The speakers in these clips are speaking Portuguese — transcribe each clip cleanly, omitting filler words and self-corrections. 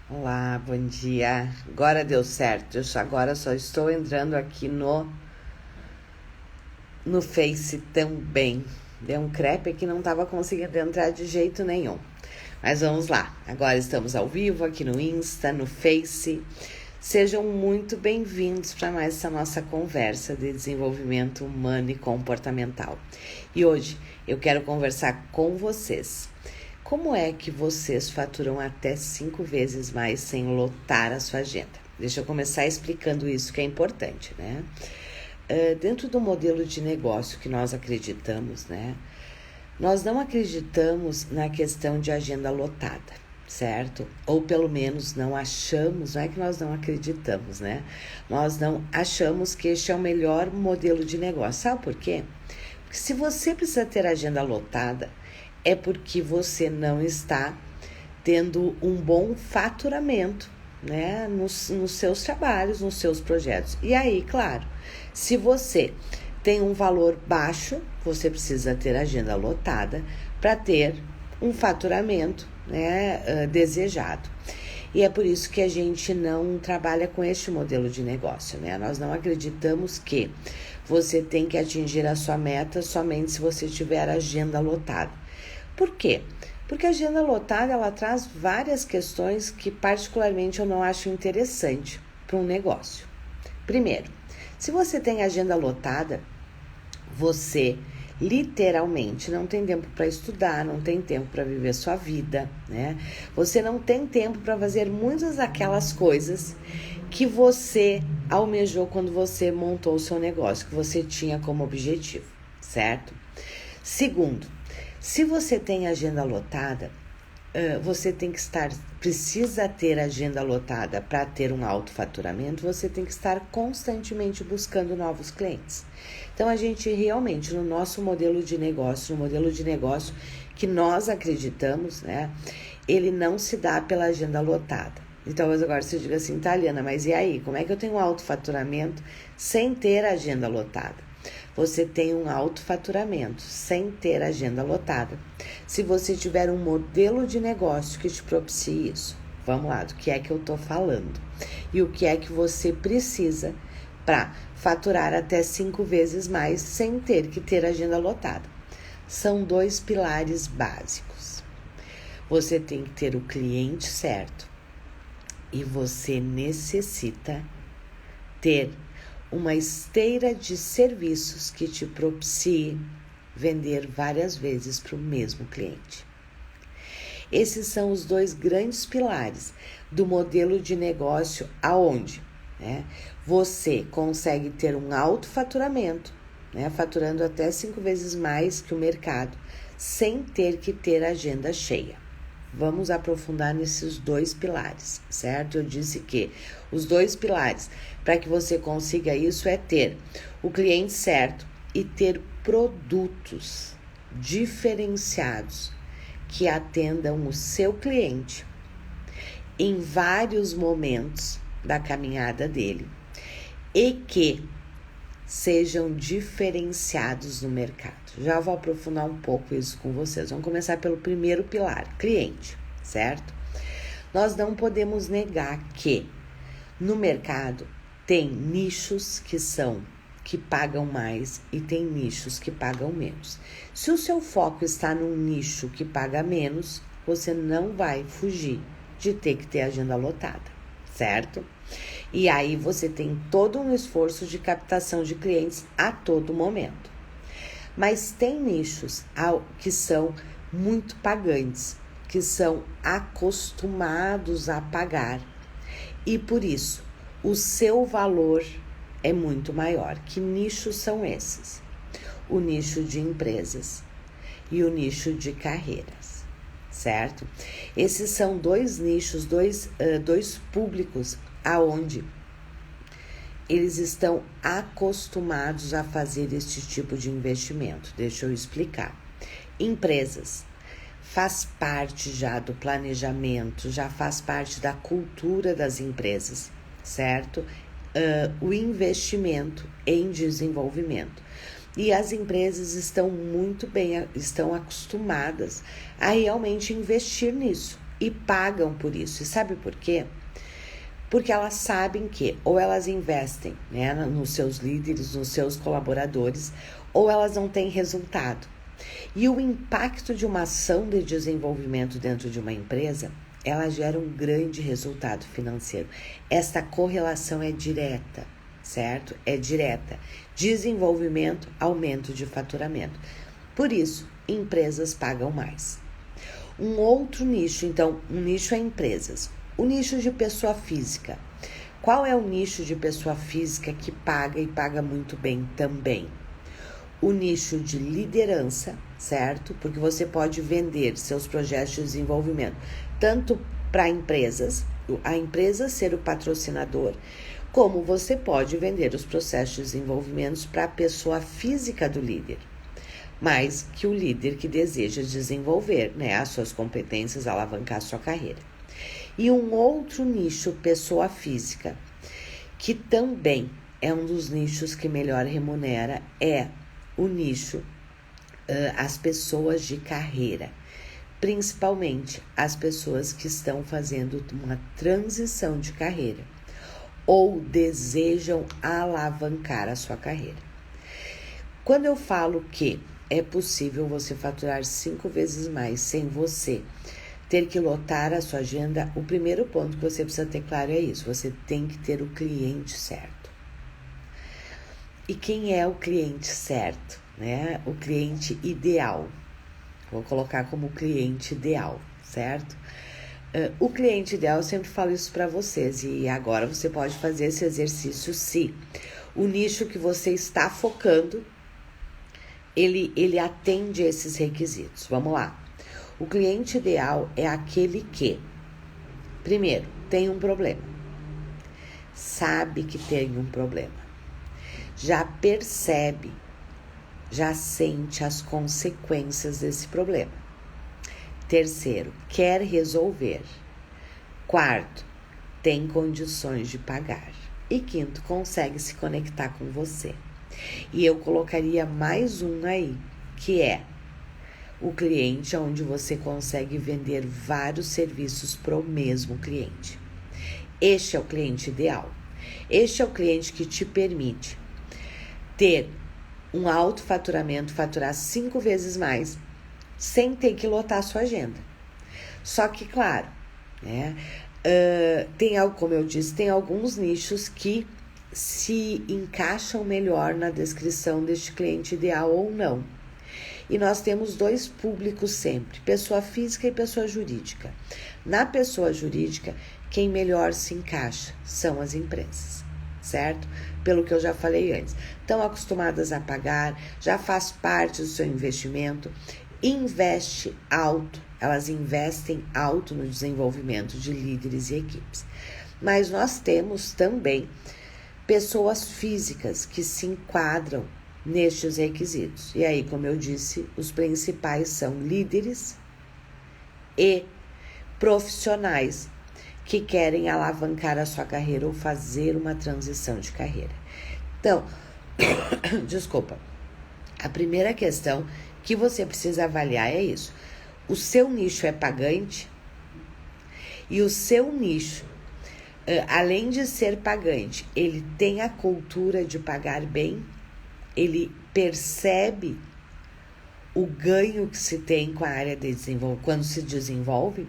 Olá, bom dia. Agora deu certo. Agora só estou entrando aqui no Face também. Deu um crepe que não estava conseguindo entrar de jeito nenhum. Mas vamos lá. Agora estamos ao vivo aqui no Insta, no Face. Sejam muito bem-vindos para mais essa nossa conversa de desenvolvimento humano e comportamental. E hoje eu quero conversar com vocês. Como é que vocês faturam até 5 vezes mais sem lotar a sua agenda? Deixa eu começar explicando isso que é importante, né? Dentro do modelo de negócio que nós acreditamos, né? Nós não acreditamos na questão de agenda lotada, certo? Ou pelo menos não achamos, não é que nós não acreditamos, né? Nós não achamos que este é o melhor modelo de negócio. Sabe por quê? Porque se você precisa ter agenda lotada, é porque você não está tendo um bom faturamento, né, nos seus trabalhos, nos seus projetos. E aí, claro, se você tem um valor baixo, você precisa ter agenda lotada para ter um faturamento, né, desejado. E é por isso que a gente não trabalha com este modelo de negócio, né? Nós não acreditamos que você tem que atingir a sua meta somente se você tiver agenda lotada. Por quê? Porque a agenda lotada, ela traz várias questões que particularmente eu não acho interessante para um negócio. Primeiro, se você tem agenda lotada, você literalmente não tem tempo para estudar, não tem tempo para viver sua vida, né? Você não tem tempo para fazer muitas daquelas coisas que você almejou quando você montou o seu negócio, que você tinha como objetivo, certo? Segundo, se você tem agenda lotada, você tem que precisa ter agenda lotada para ter um alto faturamento, você tem que estar constantemente buscando novos clientes. Então, a gente realmente, no nosso modelo de negócio, no modelo de negócio que nós acreditamos, né, ele não se dá pela agenda lotada. Então, agora você diga assim, Taliana, mas e aí? Como é que eu tenho um alto faturamento sem ter agenda lotada? Você tem um alto faturamento sem ter agenda lotada. Se você tiver um modelo de negócio que te propicie isso, vamos lá, do que é que eu estou falando? E o que é que você precisa para faturar até 5 vezes mais sem ter que ter agenda lotada? São 2 pilares básicos. Você tem que ter o cliente certo e você necessita ter uma esteira de serviços que te propicie vender várias vezes para o mesmo cliente. Esses são os 2 grandes pilares do modelo de negócio aonde, né, você consegue ter um alto faturamento, né, faturando até 5 vezes mais que o mercado, sem ter que ter agenda cheia. Vamos aprofundar nesses 2 pilares, certo? Eu disse que os 2 pilares para que você consiga isso é ter o cliente certo e ter produtos diferenciados que atendam o seu cliente em vários momentos da caminhada dele e que sejam diferenciados no mercado. Já vou aprofundar um pouco isso com vocês. Vamos começar pelo primeiro pilar, cliente, certo? Nós não podemos negar que no mercado tem nichos que pagam mais e tem nichos que pagam menos. Se o seu foco está num nicho que paga menos, você não vai fugir de ter que ter agenda lotada, certo? E aí você tem todo um esforço de captação de clientes a todo momento. Mas tem nichos que são muito pagantes, que são acostumados a pagar. E por isso, o seu valor é muito maior. Que nichos são esses? O nicho de empresas e o nicho de carreiras, certo? Esses são 2 nichos, dois públicos aonde eles estão acostumados a fazer este tipo de investimento. Deixa eu explicar. Empresas faz parte já do planejamento, já faz parte da cultura das empresas, certo? O investimento em desenvolvimento. E as empresas estão muito bem, estão acostumadas a realmente investir nisso. e pagam por isso. E sabe por quê? Porque elas sabem que ou elas investem, né, nos seus líderes, nos seus colaboradores, ou elas não têm resultado. E o impacto de uma ação de desenvolvimento dentro de uma empresa, ela gera um grande resultado financeiro. Esta correlação é direta, certo? É direta. Desenvolvimento, aumento de faturamento. Por isso, empresas pagam mais. Um outro nicho, então, um nicho é empresas. O nicho de pessoa física. Qual é o nicho de pessoa física que paga e paga muito bem também? O nicho de liderança, certo? Porque você pode vender seus projetos de desenvolvimento tanto para empresas, a empresa ser o patrocinador, como você pode vender os processos de desenvolvimento para a pessoa física do líder, mas que o líder que deseja desenvolver, né, as suas competências, alavancar a sua carreira. E um outro nicho, pessoa física, que também é um dos nichos que melhor remunera, é o nicho as pessoas de carreira, principalmente as pessoas que estão fazendo uma transição de carreira ou desejam alavancar a sua carreira. Quando eu falo que é possível você faturar 5 vezes mais sem você ter que lotar a sua agenda, o primeiro ponto que você precisa ter claro é isso: você tem que ter o cliente certo. E quem é o cliente certo, né? O cliente ideal. Vou colocar como cliente ideal, certo? O cliente ideal, eu sempre falo isso para vocês, e agora você pode fazer esse exercício se o nicho que você está focando, ele atende esses requisitos. Vamos lá. O cliente ideal é aquele que, primeiro, tem um problema. Sabe que tem um problema. Já percebe, já sente as consequências desse problema. Terceiro, quer resolver. Quarto, tem condições de pagar. E quinto, consegue se conectar com você. E eu colocaria mais um aí, que é o cliente onde você consegue vender vários serviços para o mesmo cliente. Este é o cliente ideal. Este é o cliente que te permite ter um alto faturamento, faturar 5 vezes mais, sem ter que lotar a sua agenda. Só que, claro, né, como eu disse, tem alguns nichos que se encaixam melhor na descrição deste cliente ideal ou não. E nós temos 2 públicos sempre, pessoa física e pessoa jurídica. Na pessoa jurídica, quem melhor se encaixa são as empresas, certo? Pelo que eu já falei antes. Estão acostumadas a pagar, já faz parte do seu investimento, investe alto, elas investem alto no desenvolvimento de líderes e equipes. Mas nós temos também pessoas físicas que se enquadram nestes requisitos. E aí, como eu disse, os principais são líderes e profissionais que querem alavancar a sua carreira ou fazer uma transição de carreira. Então, desculpa, a primeira questão que você precisa avaliar é isso. O seu nicho é pagante e o seu nicho, além de ser pagante, ele tem a cultura de pagar bem, ele percebe o ganho que se tem com a área de desenvolvimento, quando se desenvolve,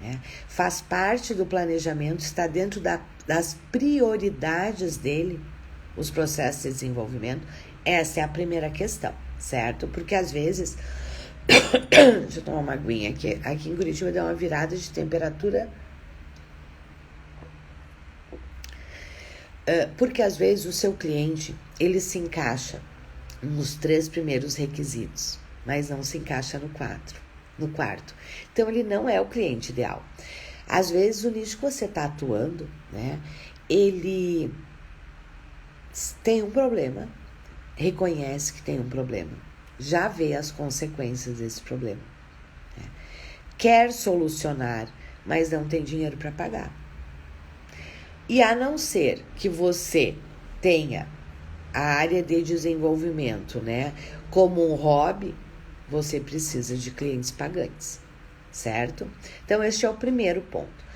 né? Faz parte do planejamento, está dentro das prioridades dele, os processos de desenvolvimento. Essa é a primeira questão, certo? Porque às vezes, deixa eu tomar uma aguinha aqui, em Curitiba deu uma virada de temperatura, porque às vezes o seu cliente, ele se encaixa nos 3 primeiros requisitos, mas não se encaixa no quarto. Então, ele não é o cliente ideal. Às vezes, o nicho que você está atuando, né, ele tem um problema, reconhece que tem um problema, já vê as consequências desse problema, né, quer solucionar, mas não tem dinheiro para pagar. E a não ser que você tenha a área de desenvolvimento, né, como um hobby, você precisa de clientes pagantes, certo? Então, este é o primeiro ponto.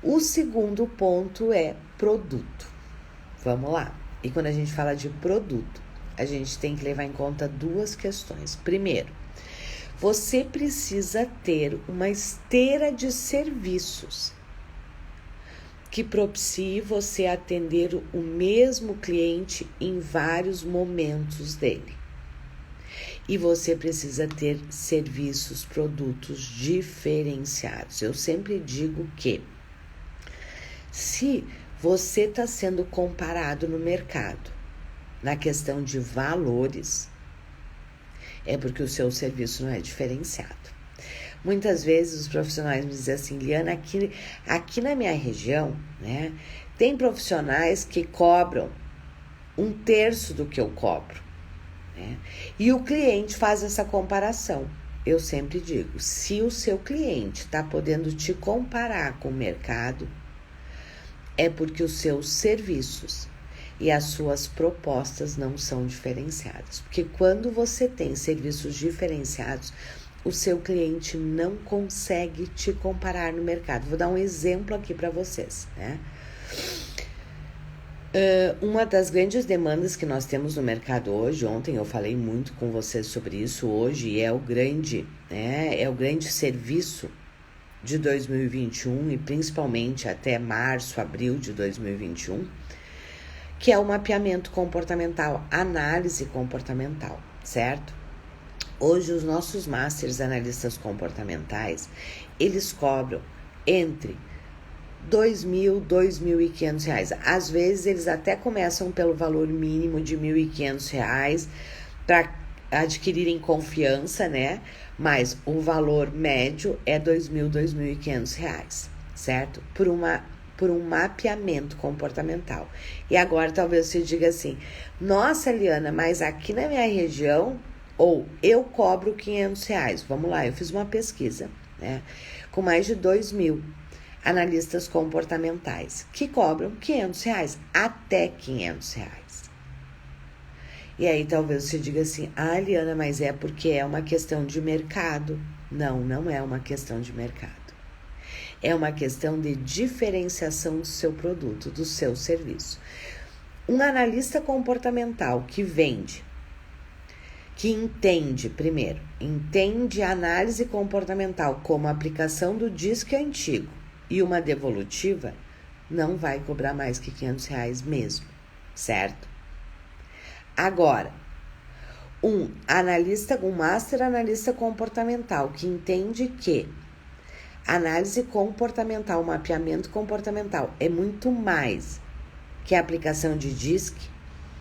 O segundo ponto é produto. Vamos lá. E quando a gente fala de produto, a gente tem que levar em conta duas questões. Primeiro, você precisa ter uma esteira de serviços que propicie você atender o mesmo cliente em vários momentos dele. E você precisa ter serviços, produtos diferenciados. Eu sempre digo que se você está sendo comparado no mercado na questão de valores, é porque o seu serviço não é diferenciado. Muitas vezes os profissionais me dizem assim, Liana, aqui na minha região, né, tem profissionais que cobram 1/3 do que eu cobro, né? E o cliente faz essa comparação. Eu sempre digo, se o seu cliente está podendo te comparar com o mercado, é porque os seus serviços e as suas propostas não são diferenciadas. Porque quando você tem serviços diferenciados, o seu cliente não consegue te comparar no mercado. Vou dar um exemplo aqui para vocês, né? Uma das grandes demandas que nós temos no mercado hoje, ontem eu falei muito com vocês sobre isso, hoje é o grande serviço de 2021 e principalmente até março, abril de 2021, que é o mapeamento comportamental, análise comportamental, certo? Hoje os nossos Masters analistas comportamentais, eles cobram entre R$2.000 e R$2.500. Às vezes eles até começam pelo valor mínimo de R$1.500 para adquirirem confiança, né? Mas o valor médio é R$2.000, R$2.500, certo? Por um mapeamento comportamental. E agora talvez você diga assim, nossa, Liana, mas aqui na minha região, ou eu cobro R$500. Vamos lá, eu fiz uma pesquisa, né? Com mais de 2.000 analistas comportamentais que cobram R$500, até R$500. E aí talvez você diga assim, Liana, mas é porque é uma questão de mercado. Não, não é uma questão de mercado. É uma questão de diferenciação do seu produto, do seu serviço. Um analista comportamental que vende, que entende a análise comportamental como a aplicação do DISC antigo e uma devolutiva, não vai cobrar mais que R$500 mesmo, certo? Agora, um master analista comportamental que entende que análise comportamental, mapeamento comportamental é muito mais que a aplicação de DISC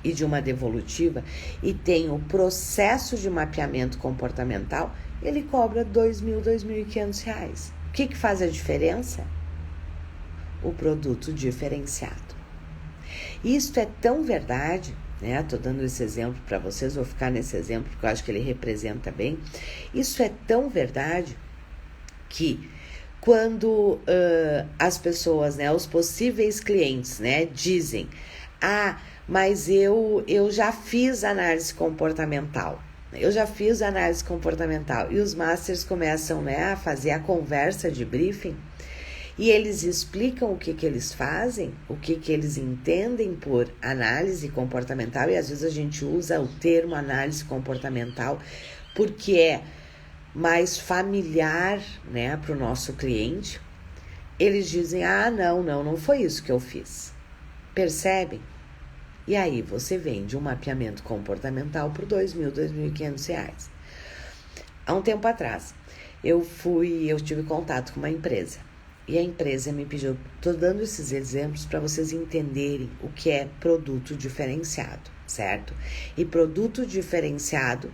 e de uma devolutiva e tem o processo de mapeamento comportamental, ele cobra R$2.000, R$2.500. O que faz a diferença? O produto diferenciado. Isto é tão verdade, né? Tô dando esse exemplo para vocês, vou ficar nesse exemplo porque eu acho que ele representa bem. Isso é tão verdade que quando as pessoas, né, os possíveis clientes, né, dizem, mas eu já fiz análise comportamental, e os masters começam, né, a fazer a conversa de briefing, e eles explicam o que eles fazem, o que eles entendem por análise comportamental, e às vezes a gente usa o termo análise comportamental porque é mais familiar, né, para o nosso cliente. Eles dizem, não foi isso que eu fiz. Percebem? E aí você vende um mapeamento comportamental por R$2.000, R$2.500. Há um tempo atrás, eu tive contato com uma empresa. E a empresa me pediu, estou dando esses exemplos para vocês entenderem o que é produto diferenciado, certo? E produto diferenciado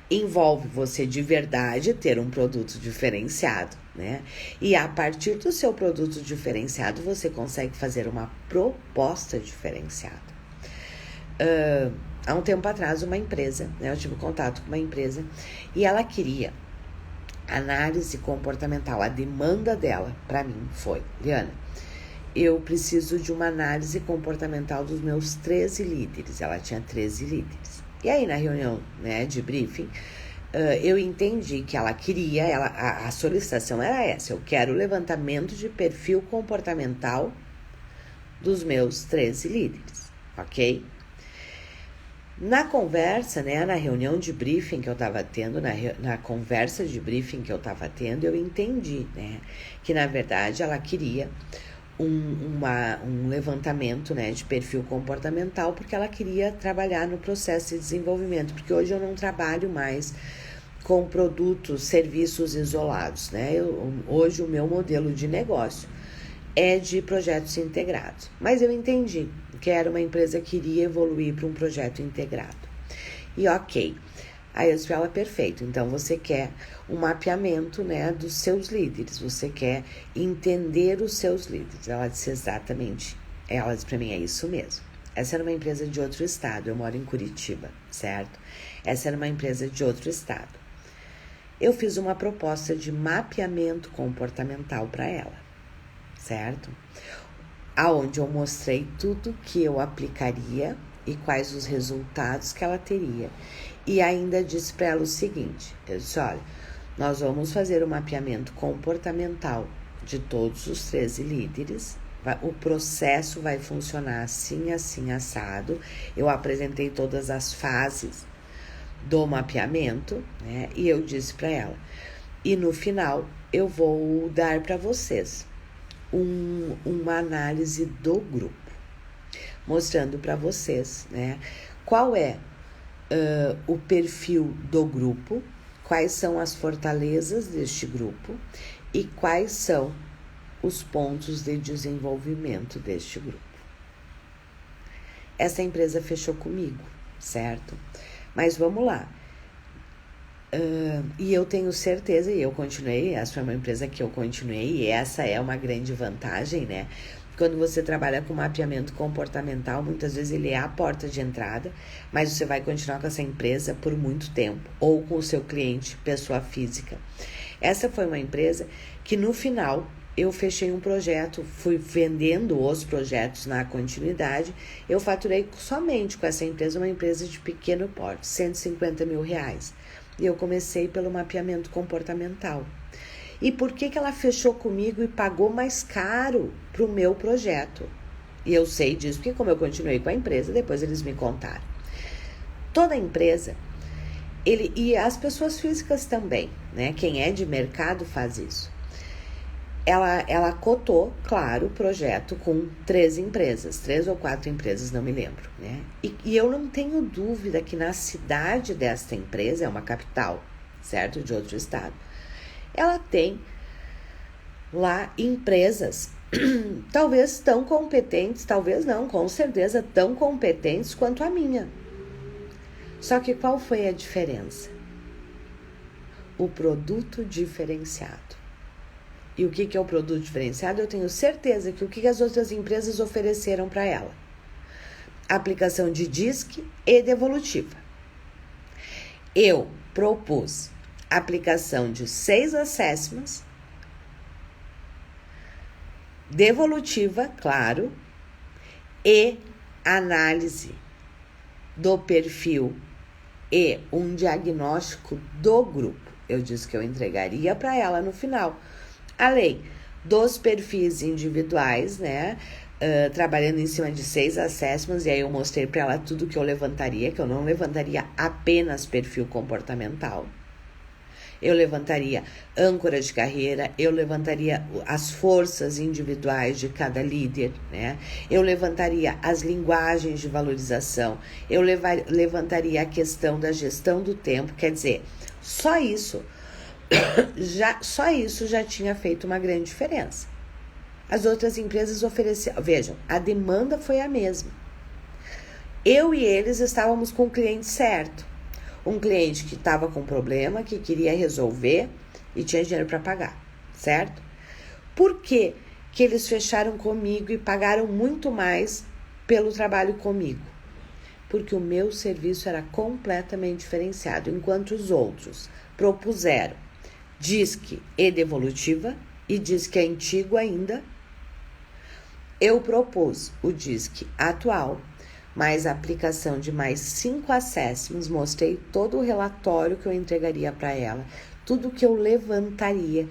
envolve você de verdade ter um produto diferenciado, né? E a partir do seu produto diferenciado, você consegue fazer uma proposta diferenciada. Há um tempo atrás, uma empresa, né? Eu tive contato com uma empresa e ela queria análise comportamental. A demanda dela, para mim, foi, Liana, eu preciso de uma análise comportamental dos meus 13 líderes. Ela tinha 13 líderes. E aí, na reunião, né, de briefing, eu entendi que ela queria, a solicitação era essa: eu quero o levantamento de perfil comportamental dos meus 13 líderes, ok? Na conversa, né, na reunião de briefing que eu estava tendo, na conversa de briefing que eu estava tendo, eu entendi, né, que na verdade ela queria um levantamento, né, de perfil comportamental, porque ela queria trabalhar no processo de desenvolvimento, porque hoje eu não trabalho mais com produtos, serviços isolados, né? Hoje o meu modelo de negócio é de projetos integrados, mas eu entendi que era uma empresa que iria evoluir para um projeto integrado. E ok, aí eu disse para ela: perfeito, então você quer um mapeamento, né, dos seus líderes, você quer entender os seus líderes. Ela disse exatamente, ela disse para mim: é isso mesmo. Essa era uma empresa de outro estado, eu moro em Curitiba, certo? Essa era uma empresa de outro estado. Eu fiz uma proposta de mapeamento comportamental para ela, certo? Aonde eu mostrei tudo que eu aplicaria e quais os resultados que ela teria. E ainda disse para ela o seguinte: eu disse: olha, nós vamos fazer o mapeamento comportamental de todos os 13 líderes. O processo vai funcionar assim, assim, assado. Eu apresentei todas as fases do mapeamento, né? E eu disse para ela: e no final eu vou dar para vocês uma análise do grupo, mostrando para vocês, né, qual é o perfil do grupo, quais são as fortalezas deste grupo e quais são os pontos de desenvolvimento deste grupo. Essa empresa fechou comigo, certo? Mas vamos lá. E eu tenho certeza, e eu continuei, essa foi uma empresa que eu continuei, e essa é uma grande vantagem, né? Quando você trabalha com mapeamento comportamental, muitas vezes ele é a porta de entrada, mas você vai continuar com essa empresa por muito tempo, ou com o seu cliente, pessoa física. Essa foi uma empresa que no final eu fechei um projeto, fui vendendo os projetos na continuidade, eu faturei somente com essa empresa, uma empresa de pequeno porte, R$150 mil. E eu comecei pelo mapeamento comportamental. E por que ela fechou comigo e pagou mais caro para o meu projeto? E eu sei disso porque, como eu continuei com a empresa, depois eles me contaram. Toda empresa, e as pessoas físicas também, né? Quem é de mercado faz isso. Ela cotou, claro, o projeto com 3 empresas, 3 ou 4 empresas, não me lembro, né? E eu não tenho dúvida que na cidade desta empresa, é uma capital, certo? De outro estado, ela tem lá empresas talvez tão competentes, talvez não, com certeza tão competentes quanto a minha. Só que qual foi a diferença? O produto diferenciado. E o que é o produto diferenciado? Eu tenho certeza que o que as outras empresas ofereceram para ela? Aplicação de DISC e devolutiva. Eu propus aplicação de 6 assessments, devolutiva, claro, e análise do perfil e um diagnóstico do grupo. Eu disse que eu entregaria para ela no final. Além dos perfis individuais, né? Trabalhando em cima de 6 assessments, e aí eu mostrei para ela tudo que eu levantaria, que eu não levantaria apenas perfil comportamental. Eu levantaria âncora de carreira, eu levantaria as forças individuais de cada líder, né? Eu levantaria as linguagens de valorização, eu levantaria a questão da gestão do tempo, quer dizer, só isso já tinha feito uma grande diferença. As outras empresas ofereceram, vejam, a demanda foi a mesma. Eu e eles estávamos com o cliente certo. Um cliente que estava com problema, que queria resolver e tinha dinheiro para pagar, certo? Por que eles fecharam comigo e pagaram muito mais pelo trabalho comigo? Porque o meu serviço era completamente diferenciado, enquanto os outros propuseram DISC e devolutiva, e DISC é antigo ainda. Eu propus o DISC atual, mais a aplicação de mais 5 assessments, mostrei todo o relatório que eu entregaria para ela, tudo que eu levantaria.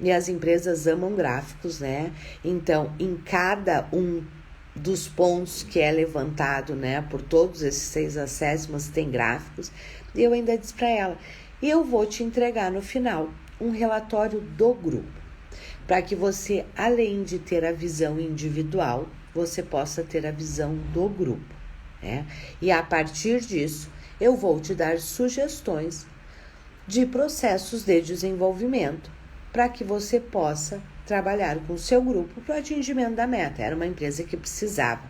E as empresas amam gráficos, né? Então, em cada um dos pontos que é levantado, né, por todos esses 6 assessments, tem gráficos. E eu ainda disse para ela, e eu vou te entregar no final um relatório do grupo, para que você, além de ter a visão individual, você possa ter a visão do grupo, né? E a partir disso, eu vou te dar sugestões de processos de desenvolvimento para que você possa trabalhar com o seu grupo para o atingimento da meta. Era uma empresa que precisava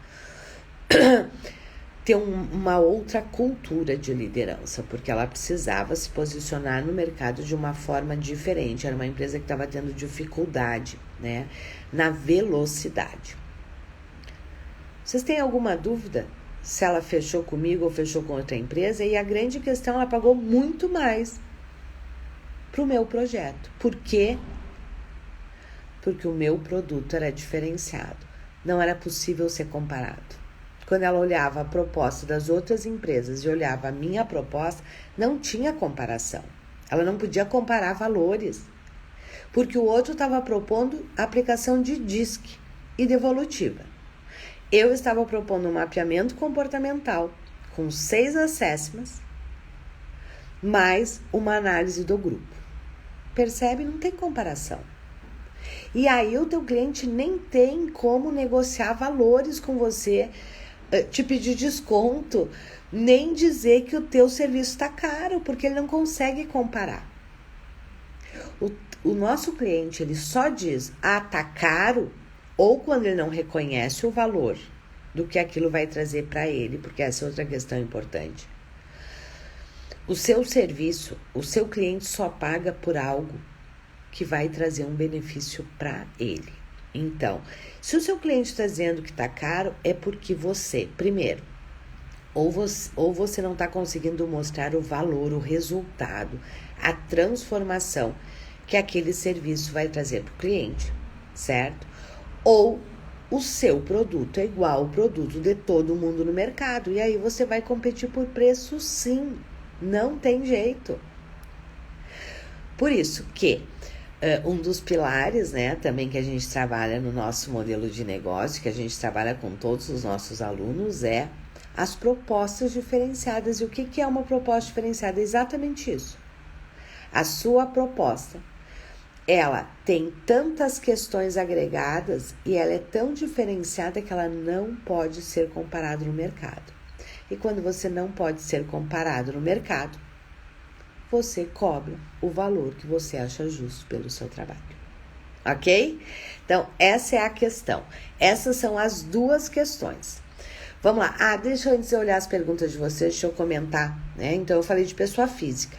ter uma outra cultura de liderança, porque ela precisava se posicionar no mercado de uma forma diferente. Era uma empresa que estava tendo dificuldade, né, na velocidade. Vocês têm alguma dúvida se ela fechou comigo ou fechou com outra empresa? E a grande questão, ela pagou muito mais para o meu projeto. Por quê? Porque o meu produto era diferenciado. Não era possível ser comparado. Quando ela olhava a proposta das outras empresas e olhava a minha proposta, não tinha comparação. Ela não podia comparar valores. Porque o outro estava propondo aplicação de DISC e devolutiva. Eu estava propondo um mapeamento comportamental com 6 assessments, mais uma análise do grupo. Percebe? Não tem comparação. E aí o teu cliente nem tem como negociar valores com você, te pedir desconto, nem dizer que o teu serviço está caro, porque ele não consegue comparar. O nosso cliente, ele só diz, tá caro, ou quando ele não reconhece o valor do que aquilo vai trazer para ele, porque essa é outra questão importante. O seu serviço, o seu cliente só paga por algo que vai trazer um benefício para ele. Então, se o seu cliente está dizendo que está caro, é porque você, primeiro, ou você não está conseguindo mostrar o valor, o resultado, a transformação que aquele serviço vai trazer para o cliente, certo? Ou o seu produto é igual ao produto de todo mundo no mercado, e aí você vai competir por preço sim, não tem jeito. Por isso que um dos pilares, né, também que a gente trabalha no nosso modelo de negócio, que a gente trabalha com todos os nossos alunos, é as propostas diferenciadas. E o que é uma proposta diferenciada? É exatamente isso. A sua proposta, ela tem tantas questões agregadas e ela é tão diferenciada que ela não pode ser comparada no mercado. E quando você não pode ser comparado no mercado, você cobra o valor que você acha justo pelo seu trabalho. Ok? Então, essa é a questão. Essas são as duas questões. Vamos lá. Deixa eu, antes de olhar as perguntas de vocês, deixa eu comentar, né? Então, eu falei de pessoa física.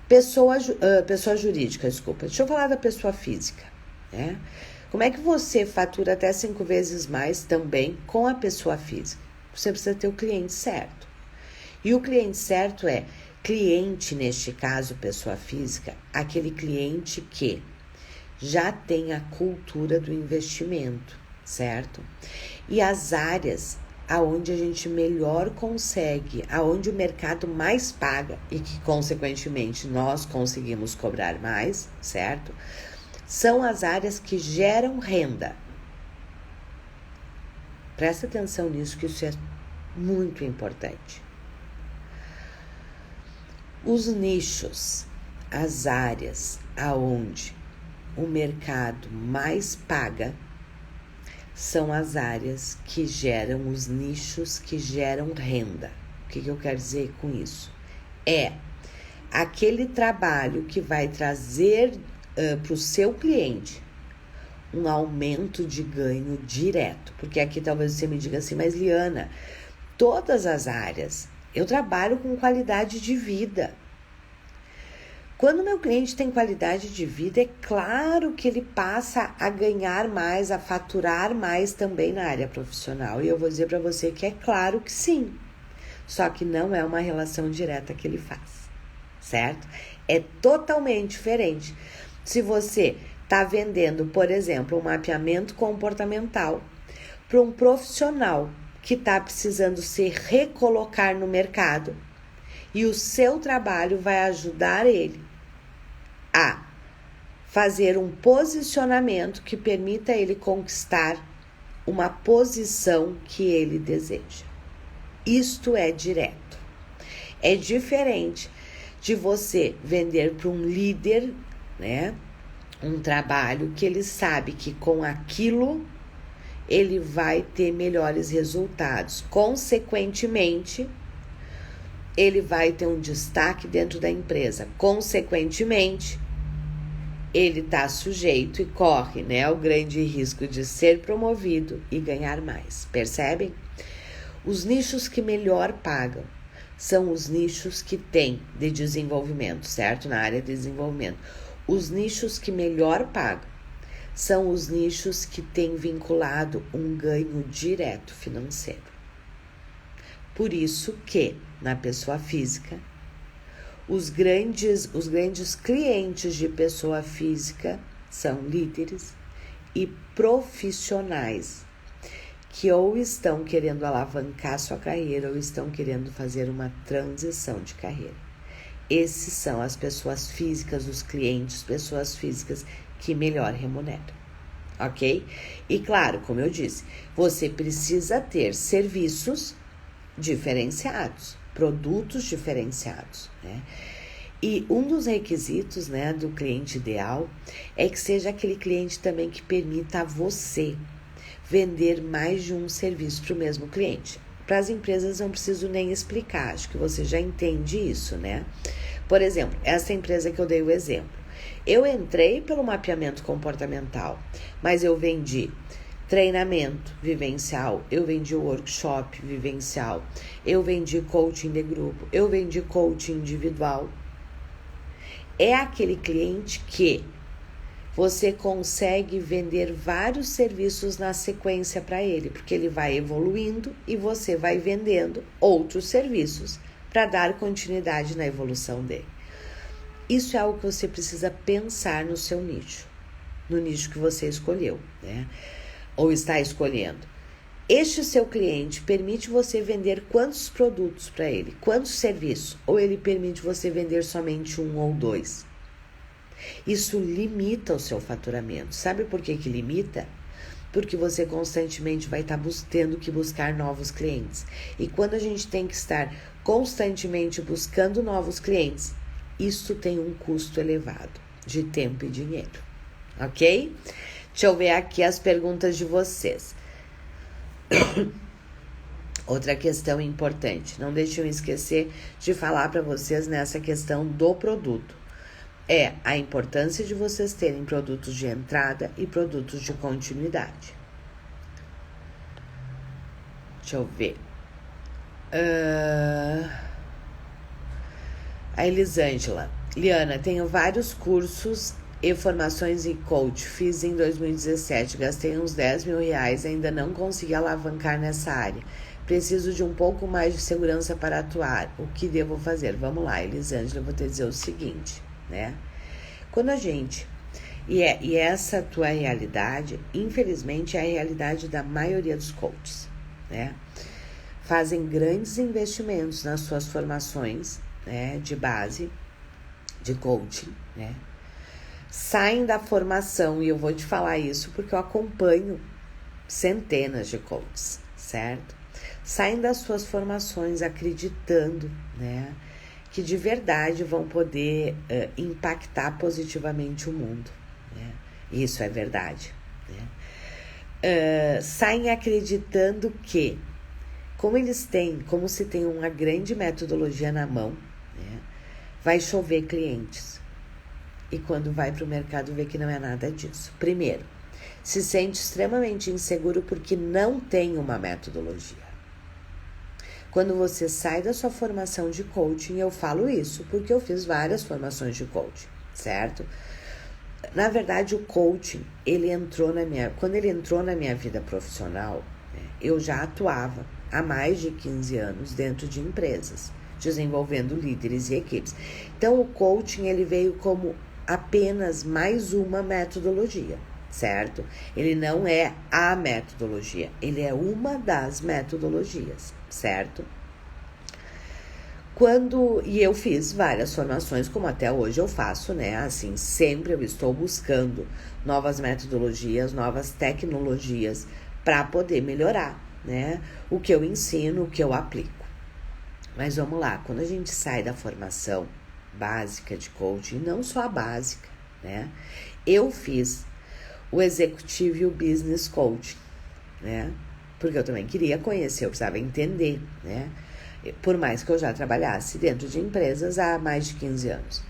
Pessoa jurídica, desculpa. Deixa eu falar da pessoa física, né? Como é que você fatura até 5 vezes mais também com a pessoa física? Você precisa ter o cliente certo. E o cliente certo é cliente, neste caso, pessoa física, aquele cliente que já tem a cultura do investimento, certo? E as áreas aonde a gente melhor consegue, aonde o mercado mais paga e que, consequentemente, nós conseguimos cobrar mais, certo? São as áreas que geram renda. Presta atenção nisso, que isso é muito importante. Os nichos, as áreas aonde o mercado mais paga, são as áreas que geram os nichos que geram renda. O que eu quero dizer com isso? É aquele trabalho que vai trazer para o seu cliente um aumento de ganho direto. Porque aqui talvez você me diga assim, mas Liana, todas as áreas, eu trabalho com qualidade de vida. Quando meu cliente tem qualidade de vida, é claro que ele passa a ganhar mais, a faturar mais também na área profissional. E eu vou dizer para você que é claro que sim. Só que não é uma relação direta que ele faz, certo? É totalmente diferente. Se você está vendendo, por exemplo, um mapeamento comportamental para um profissional que está precisando se recolocar no mercado e o seu trabalho vai ajudar ele a fazer um posicionamento que permita ele conquistar uma posição que ele deseja. Isto é direto. É diferente de você vender para um líder, né, um trabalho que ele sabe que com aquilo ele vai ter melhores resultados. Consequentemente, ele vai ter um destaque dentro da empresa. Consequentemente, ele está sujeito e corre, né, o grande risco de ser promovido e ganhar mais. Percebem? Os nichos que melhor pagam são os nichos que têm de desenvolvimento, certo? Na área de desenvolvimento. Os nichos que melhor pagam são os nichos que têm vinculado um ganho direto financeiro. Por isso que, na pessoa física, os grandes clientes de pessoa física são líderes e profissionais que ou estão querendo alavancar sua carreira ou estão querendo fazer uma transição de carreira. Esses são as pessoas físicas, os clientes, pessoas físicas que melhor remuneram, ok? E claro, como eu disse, você precisa ter serviços diferenciados, produtos diferenciados, né? E um dos requisitos, né, do cliente ideal é que seja aquele cliente também que permita a você vender mais de um serviço para o mesmo cliente. Para as empresas não preciso nem explicar, acho que você já entende isso, né? Por exemplo, essa empresa que eu dei o exemplo. Eu entrei pelo mapeamento comportamental, mas eu vendi treinamento vivencial, eu vendi workshop vivencial, eu vendi coaching de grupo, eu vendi coaching individual. É aquele cliente que você consegue vender vários serviços na sequência para ele, porque ele vai evoluindo e você vai vendendo outros serviços para dar continuidade na evolução dele. Isso é algo que você precisa pensar no seu nicho, no nicho que você escolheu, né? Ou está escolhendo. Este seu cliente permite você vender quantos produtos para ele, quantos serviços, ou ele permite você vender somente um ou dois. Isso limita o seu faturamento. Sabe por que limita? Porque você constantemente vai estar tendo que buscar novos clientes. E quando a gente tem que estar constantemente buscando novos clientes, isso tem um custo elevado de tempo e dinheiro. Ok? Deixa eu ver aqui as perguntas de vocês. Outra questão importante, não deixem eu esquecer de falar para vocês nessa questão do produto. É a importância de vocês terem produtos de entrada e produtos de continuidade. Deixa eu ver. A Elisângela. Liana, tenho vários cursos e formações em coach. Fiz em 2017. Gastei uns 10 mil reais. Ainda não consegui alavancar nessa área. Preciso de um pouco mais de segurança para atuar. O que devo fazer? Vamos lá, Elisângela. Eu vou te dizer o seguinte, né? Quando a gente... E essa tua realidade, infelizmente, é a realidade da maioria dos coaches, né? Fazem grandes investimentos nas suas formações, né, de base, de coaching, né? Saem da formação, e eu vou te falar isso porque eu acompanho centenas de coaches, certo? Saem das suas formações acreditando, né, que de verdade vão poder impactar positivamente o mundo, né? Isso é verdade, né? Saem acreditando que, como se tem uma grande metodologia na mão, né, vai chover clientes. E quando vai para o mercado vê que não é nada disso. Primeiro, se sente extremamente inseguro porque não tem uma metodologia. Quando você sai da sua formação de coaching, eu falo isso porque eu fiz várias formações de coaching, certo? Na verdade, o coaching, quando ele entrou na minha vida profissional, né, eu já atuava há mais de 15 anos dentro de empresas, desenvolvendo líderes e equipes. Então, o coaching, ele veio como apenas mais uma metodologia, certo? Ele não é a metodologia, ele é uma das metodologias, certo? E eu fiz várias formações, como até hoje eu faço, né? Assim, sempre eu estou buscando novas metodologias, novas tecnologias para poder melhorar, né? O que eu ensino, o que eu aplico. Mas vamos lá, quando a gente sai da formação básica de coaching, não só a básica, né? Eu fiz o Executive e o Business Coaching, né? Porque eu também queria conhecer, eu precisava entender, né? Por mais que eu já trabalhasse dentro de empresas há mais de 15 anos.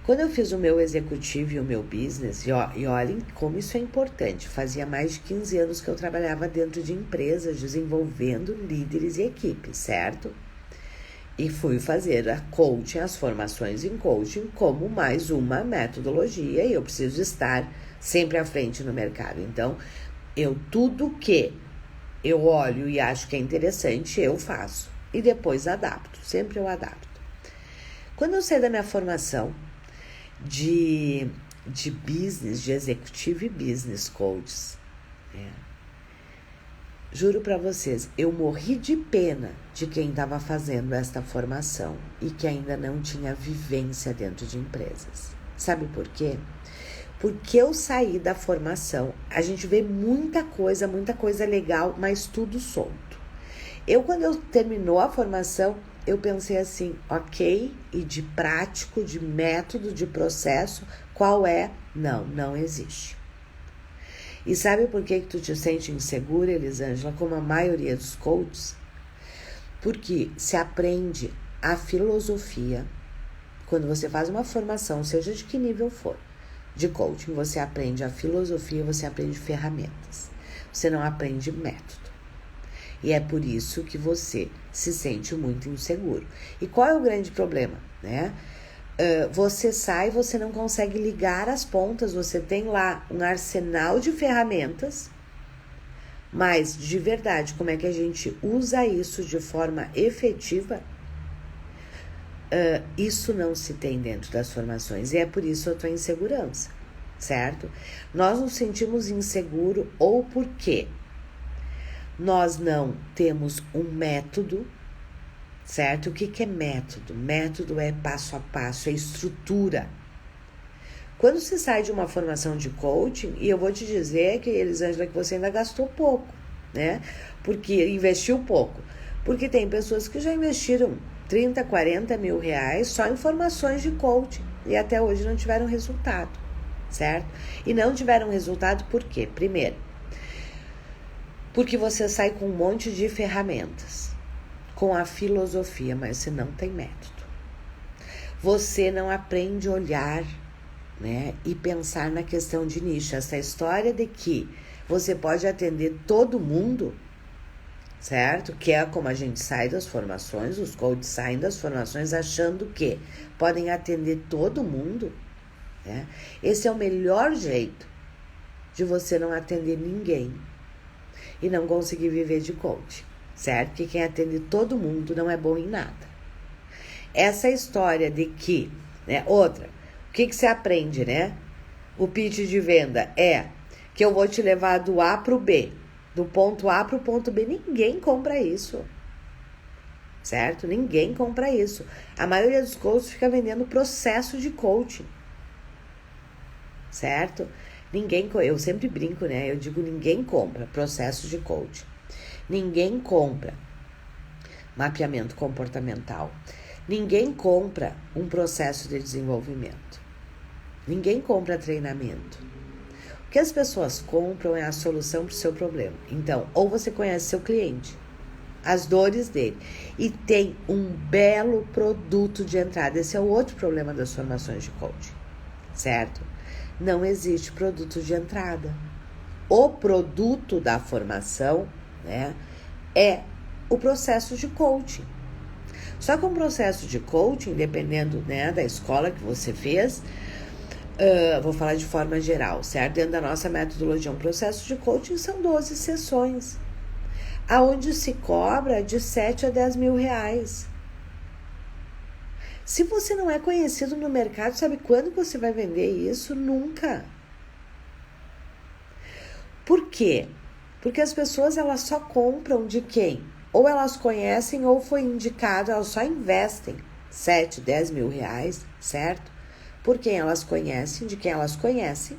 Quando eu fiz o meu executivo e o meu business, e olhem como isso é importante, fazia mais de 15 anos que eu trabalhava dentro de empresas, desenvolvendo líderes e equipes, certo? E fui fazer a coaching, as formações em coaching, como mais uma metodologia, e eu preciso estar sempre à frente no mercado. Então, tudo que eu olho e acho que é interessante, eu faço. E depois adapto, sempre eu adapto. Quando eu saí da minha formação de business, de executivo e business coaches, juro para vocês, eu morri de pena de quem estava fazendo esta formação e que ainda não tinha vivência dentro de empresas. Sabe por quê? Porque eu saí da formação, a gente vê muita coisa legal, mas tudo solto. Quando eu terminou a formação, eu pensei assim, ok, e de prático, de método, de processo, qual é? Não existe. E sabe por que tu te sente insegura, Elisângela, como a maioria dos coaches? Porque se aprende a filosofia, quando você faz uma formação, seja de que nível for, de coaching, você aprende a filosofia, você aprende ferramentas. Você não aprende método. E é por isso que você se sente muito inseguro. E qual é o grande problema, né? Você sai, você não consegue ligar as pontas, você tem lá um arsenal de ferramentas, mas de verdade, como é que a gente usa isso de forma efetiva? Isso não se tem dentro das formações e é por isso a tua insegurança, certo? Nós nos sentimos inseguros ou por quê? Nós não temos um método, certo? O que é método? Método é passo a passo, é estrutura. Quando você sai de uma formação de coaching, e eu vou te dizer que, Elisângela, que você ainda gastou pouco, né? Porque investiu pouco. Porque tem pessoas que já investiram 30, 40 mil reais só em formações de coaching e até hoje não tiveram resultado, certo? E não tiveram resultado por quê? Primeiro, porque você sai com um monte de ferramentas, com a filosofia, mas você não tem método. Você não aprende a olhar, né, e pensar na questão de nicho. Essa história de que você pode atender todo mundo, certo? Que é como a gente sai das formações, os coaches saem das formações achando que podem atender todo mundo, né? Esse é o melhor jeito de você não atender ninguém e não conseguir viver de coaching, certo? Que quem atende todo mundo não é bom em nada. Essa história de que, né? Outra, o que você aprende, né? O pitch de venda é que eu vou te levar do A para o B, do ponto A para o ponto B. Ninguém compra isso, certo? Ninguém compra isso. A maioria dos coaches fica vendendo processo de coaching, certo? Eu sempre brinco, né? Eu digo, ninguém compra processo de coaching. Ninguém compra mapeamento comportamental. Ninguém compra um processo de desenvolvimento. Ninguém compra treinamento. O que as pessoas compram é a solução para o seu problema. Então, ou você conhece seu cliente, as dores dele, e tem um belo produto de entrada. Esse é o outro problema das formações de coaching, certo? Não existe produto de entrada. O produto da formação, né, é o processo de coaching. Só que um processo de coaching, dependendo, né, da escola que você fez, vou falar de forma geral, certo? Dentro da nossa metodologia, um processo de coaching são 12 sessões, aonde se cobra de 7 a 10 mil reais. Se você não é conhecido no mercado, sabe quando você vai vender isso? Nunca. Por quê? Porque as pessoas elas só compram de quem? Ou elas conhecem ou foi indicado, elas só investem 7, 10 mil reais, certo? Por quem elas conhecem, de quem elas conhecem.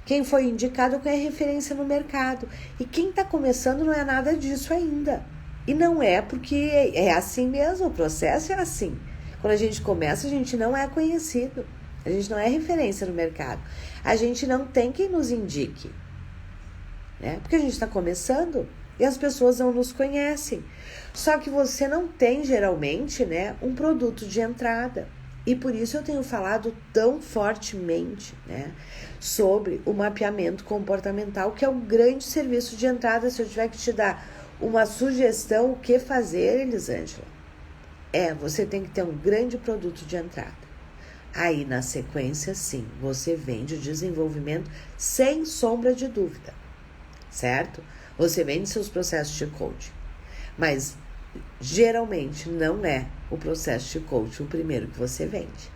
Quem foi indicado, quem é referência no mercado. E quem está começando não é nada disso ainda. E não é porque é assim mesmo, o processo é assim. Quando a gente começa, a gente não é conhecido. A gente não é referência no mercado. A gente não tem quem nos indique. Né? Porque a gente está começando e as pessoas não nos conhecem. Só que você não tem, geralmente, né, um produto de entrada. E por isso eu tenho falado tão fortemente, né, sobre o mapeamento comportamental, que é um grande serviço de entrada. Se eu tiver que te dar uma sugestão, o que fazer, Elisângela? Você tem que ter um grande produto de entrada. Aí, na sequência, sim, você vende o desenvolvimento sem sombra de dúvida, certo? Você vende seus processos de coaching. Mas, geralmente, não é o processo de coaching o primeiro que você vende.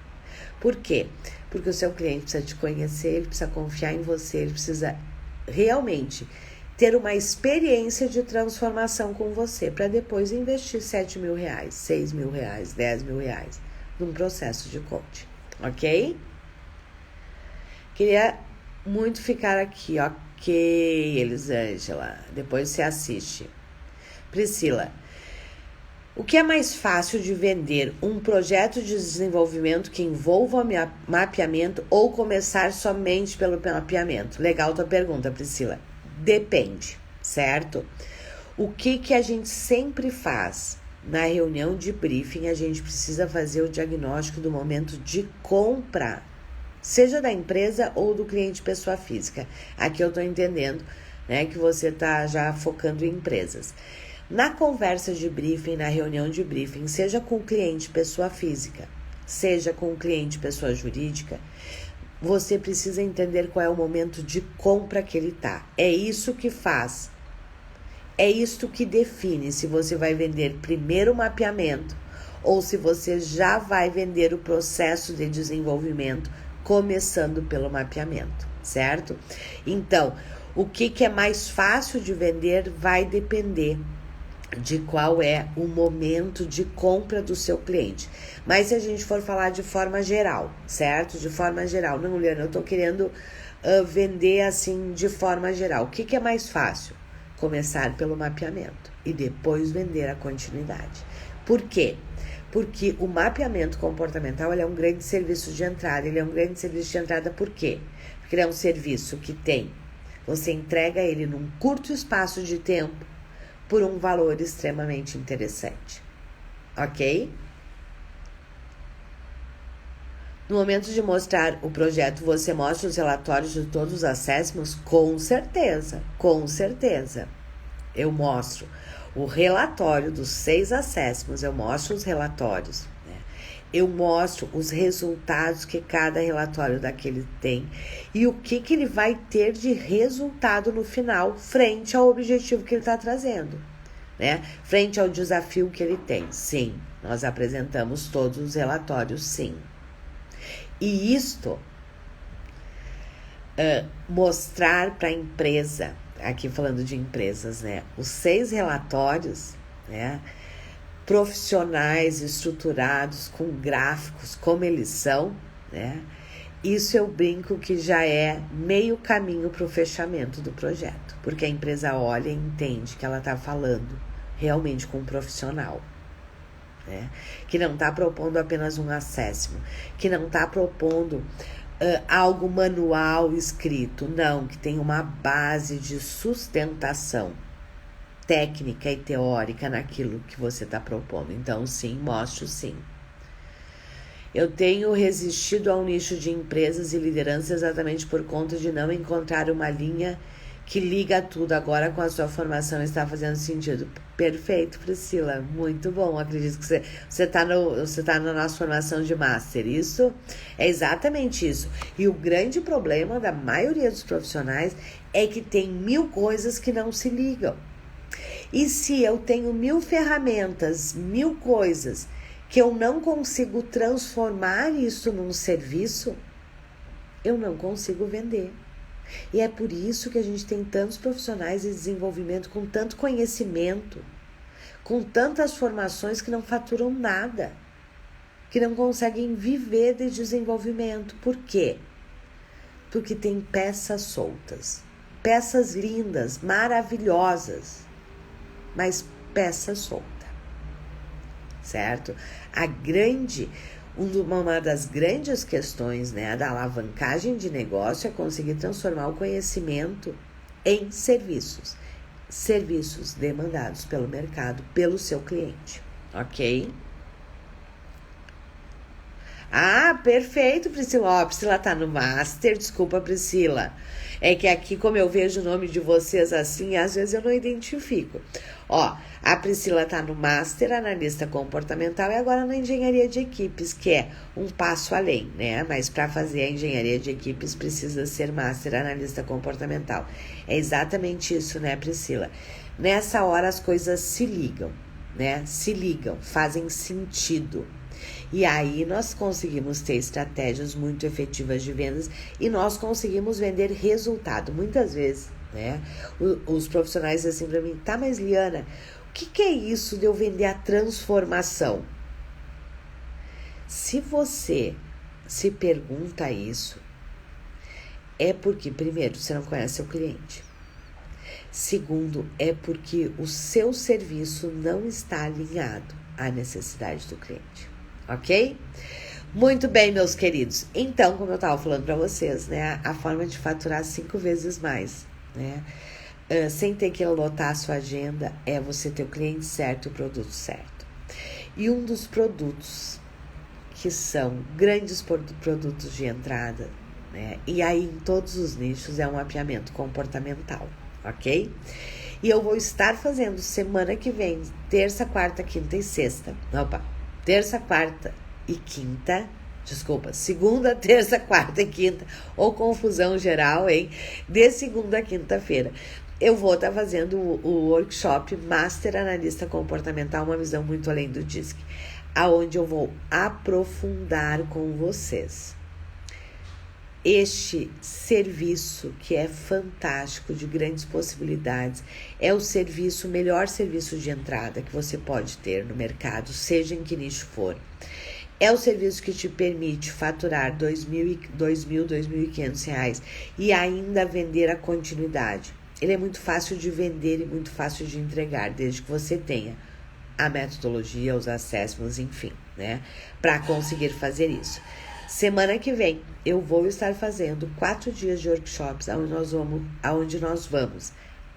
Por quê? Porque o seu cliente precisa te conhecer, ele precisa confiar em você, ele precisa realmente ter uma experiência de transformação com você, para depois investir 7 mil reais, 6 mil reais, 10 mil reais num processo de coaching, ok? Queria muito ficar aqui, ok, Elisângela, depois você assiste. Priscila, o que é mais fácil de vender? Um projeto de desenvolvimento que envolva mapeamento ou começar somente pelo mapeamento? Legal tua pergunta, Priscila. Depende, certo? O que a gente sempre faz? Na reunião de briefing, a gente precisa fazer o diagnóstico do momento de compra, seja da empresa ou do cliente pessoa física. Aqui eu estou entendendo, né, que você está já focando em empresas. Na conversa de briefing, na reunião de briefing, seja com o cliente pessoa física, seja com o cliente pessoa jurídica, você precisa entender qual é o momento de compra que ele está. É isso que faz. É isto que define se você vai vender primeiro o mapeamento ou se você já vai vender o processo de desenvolvimento começando pelo mapeamento, certo? Então, o que é mais fácil de vender vai depender de qual é o momento de compra do seu cliente. Mas se a gente for falar de forma geral, certo? De forma geral. Não, Liana, eu tô querendo vender assim de forma geral. O que é mais fácil? Começar pelo mapeamento e depois vender a continuidade. Por quê? Porque o mapeamento comportamental ele é um grande serviço de entrada. Ele é um grande serviço de entrada por quê? Porque ele é um serviço que você entrega ele num curto espaço de tempo por um valor extremamente interessante, ok? No momento de mostrar o projeto, você mostra os relatórios de todos os assessments? Com certeza, com certeza. Eu mostro o relatório dos 6 assessments, eu mostro os relatórios, né? Eu mostro os resultados que cada relatório daquele tem e o que ele vai ter de resultado no final, frente ao objetivo que ele está trazendo, né? Frente ao desafio que ele tem. Sim, nós apresentamos todos os relatórios, sim. E isto, mostrar para a empresa, aqui falando de empresas, né? Os 6 relatórios, né? Profissionais, estruturados, com gráficos, como eles são, né? Isso eu brinco que já é meio caminho para o fechamento do projeto, porque a empresa olha e entende que ela está falando realmente com um profissional, né? Que não está propondo apenas um assessment, que não está propondo algo manual escrito, não, que tem uma base de sustentação técnica e teórica naquilo que você está propondo. Então, sim, mostro sim. Eu tenho resistido ao nicho de empresas e lideranças exatamente por conta de não encontrar uma linha que liga tudo. Agora, com a sua formação, está fazendo sentido. Perfeito, Priscila. Muito bom. Acredito que você tá na nossa formação de Master. Isso é exatamente isso. E o grande problema da maioria dos profissionais é que tem 1000 coisas que não se ligam. E se eu tenho 1000 ferramentas, 1000 coisas, que eu não consigo transformar isso num serviço, eu não consigo vender. E é por isso que a gente tem tantos profissionais de desenvolvimento com tanto conhecimento, com tantas formações que não faturam nada, que não conseguem viver de desenvolvimento. Por quê? Porque tem peças soltas, peças lindas, maravilhosas, mas peça solta, certo? Uma das grandes questões, né, da alavancagem de negócio é conseguir transformar o conhecimento em serviços demandados pelo mercado, pelo seu cliente, ok? Ah, perfeito, Priscila. Ó, Priscila tá no Master. Desculpa, Priscila. É que aqui, como eu vejo o nome de vocês assim, às vezes eu não identifico. Ó, a Priscila tá no Master Analista Comportamental e agora na Engenharia de Equipes, que é um passo além, né? Mas para fazer a Engenharia de Equipes precisa ser Master Analista Comportamental. É exatamente isso, né, Priscila? Nessa hora as coisas se ligam, né? Se ligam, fazem sentido. E aí nós conseguimos ter estratégias muito efetivas de vendas e nós conseguimos vender resultado. Muitas vezes, né, os profissionais dizem assim para mim, tá, mas Liana, o que é isso de eu vender a transformação? Se você se pergunta isso, é porque, primeiro, você não conhece seu cliente. Segundo, é porque o seu serviço não está alinhado à necessidade do cliente. Ok? Muito bem, meus queridos. Então, como eu estava falando para vocês, né, a forma de faturar 5 vezes mais, né, sem ter que lotar a sua agenda, é você ter o cliente certo e o produto certo. E um dos produtos que são grandes produtos de entrada, né, e aí em todos os nichos, é um mapeamento comportamental, ok? E eu vou estar fazendo semana que vem, terça, quarta, quinta e sexta. Terça, quarta e quinta, segunda, terça, quarta e quinta, ou confusão geral, hein? De segunda a quinta-feira. Eu vou estar fazendo o workshop Master Analista Comportamental, uma visão muito além do DISC, aonde eu vou aprofundar com vocês este serviço que é fantástico, de grandes possibilidades. É o melhor serviço de entrada que você pode ter no mercado, seja em que nicho for. É o serviço que te permite faturar R$2.000, R$2.500 e ainda vender a continuidade. Ele é muito fácil de vender e muito fácil de entregar, desde que você tenha a metodologia, os assessments, enfim, né, para conseguir fazer isso. Semana que vem eu vou estar fazendo 4 dias de workshops onde nós vamos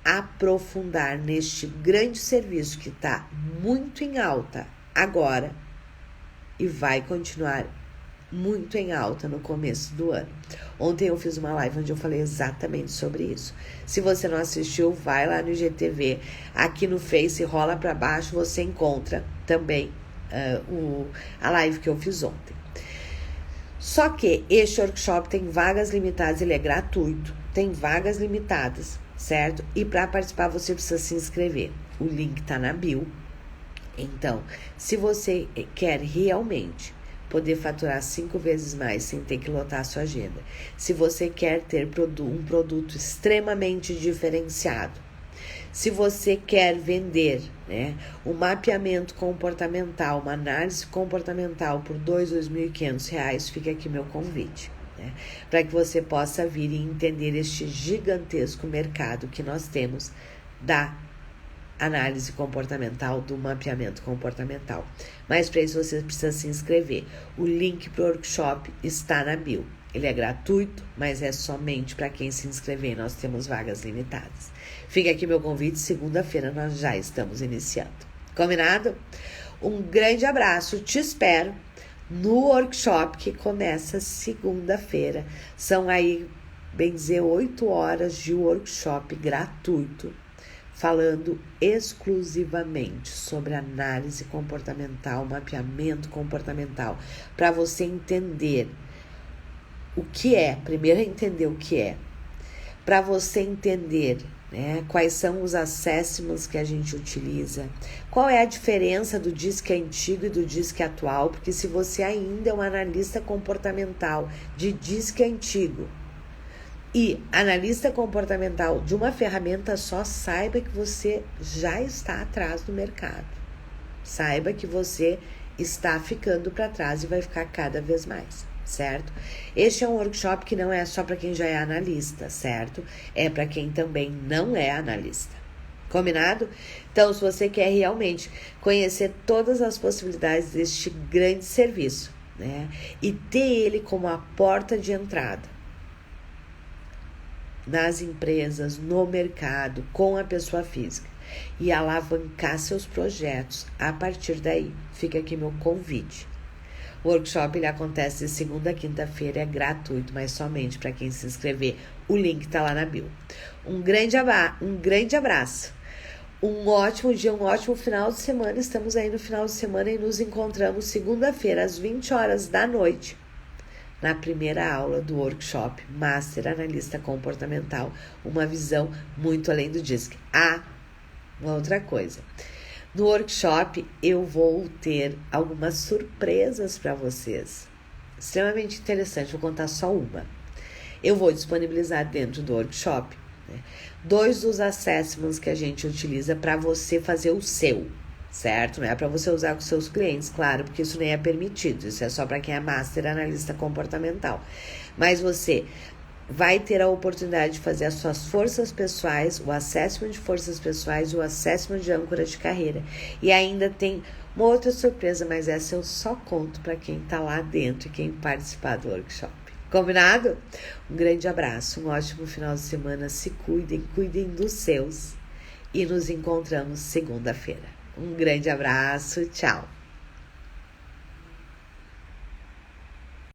aprofundar neste grande serviço que está muito em alta agora e vai continuar muito em alta no começo do ano. Ontem eu fiz uma live onde eu falei exatamente sobre isso. Se você não assistiu, vai lá no IGTV, aqui no Face, rola para baixo, você encontra também a live que eu fiz ontem. Só que este workshop tem vagas limitadas, ele é gratuito, tem vagas limitadas, certo? E para participar você precisa se inscrever. O link tá na bio. Então, se você quer realmente poder faturar 5 vezes mais sem ter que lotar a sua agenda, se você quer ter um produto extremamente diferenciado, se você quer vender, né, um mapeamento comportamental, uma análise comportamental por R$2.500, fica aqui meu convite, né, para que você possa vir e entender este gigantesco mercado que nós temos da análise comportamental, do mapeamento comportamental. Mas para isso você precisa se inscrever. O link para o workshop está na bio. Ele é gratuito, mas é somente para quem se inscrever. Nós temos vagas limitadas. Fica aqui meu convite. Segunda-feira nós já estamos iniciando. Combinado? Um grande abraço. Te espero no workshop que começa segunda-feira. São aí, bem dizer, 8 horas de workshop gratuito, falando exclusivamente sobre análise comportamental, mapeamento comportamental, para você entender o que é, primeiro entender o que é, para você entender, né, quais são os assessments que a gente utiliza, qual é a diferença do DISC antigo e do DISC atual, porque se você ainda é um analista comportamental de DISC antigo, E analista comportamental de uma ferramenta só, saiba que você já está atrás do mercado. Saiba que você está ficando para trás e vai ficar cada vez mais, certo? Este é um workshop que não é só para quem já é analista, certo? É para quem também não é analista. Combinado? Então, se você quer realmente conhecer todas as possibilidades deste grande serviço, né? E ter ele como a porta de entrada nas empresas, no mercado, com a pessoa física e alavancar seus projetos a partir daí, fica aqui meu convite. O workshop ele acontece de segunda a quinta-feira, é gratuito, mas somente para quem se inscrever. O link está lá na bio. Um grande abraço, um ótimo dia, um ótimo final de semana. Estamos aí no final de semana e nos encontramos segunda-feira às 20 horas da noite na primeira aula do workshop Master Analista Comportamental, uma visão muito além do DISC. Uma outra coisa. No workshop eu vou ter algumas surpresas para vocês. Extremamente interessante, vou contar só uma. Eu vou disponibilizar dentro do workshop 2 dos assessments que a gente utiliza para você fazer o seu, certo? Não é para você usar com seus clientes, claro, porque isso nem é permitido. Isso é só para quem é Master Analista Comportamental. Mas você vai ter a oportunidade de fazer as suas forças pessoais, o assessment de forças pessoais, o assessment de âncora de carreira. E ainda tem uma outra surpresa, mas essa eu só conto para quem está lá dentro e quem participar do workshop. Combinado? Um grande abraço, um ótimo final de semana. Se cuidem, cuidem dos seus. E nos encontramos segunda-feira. Um grande abraço, tchau!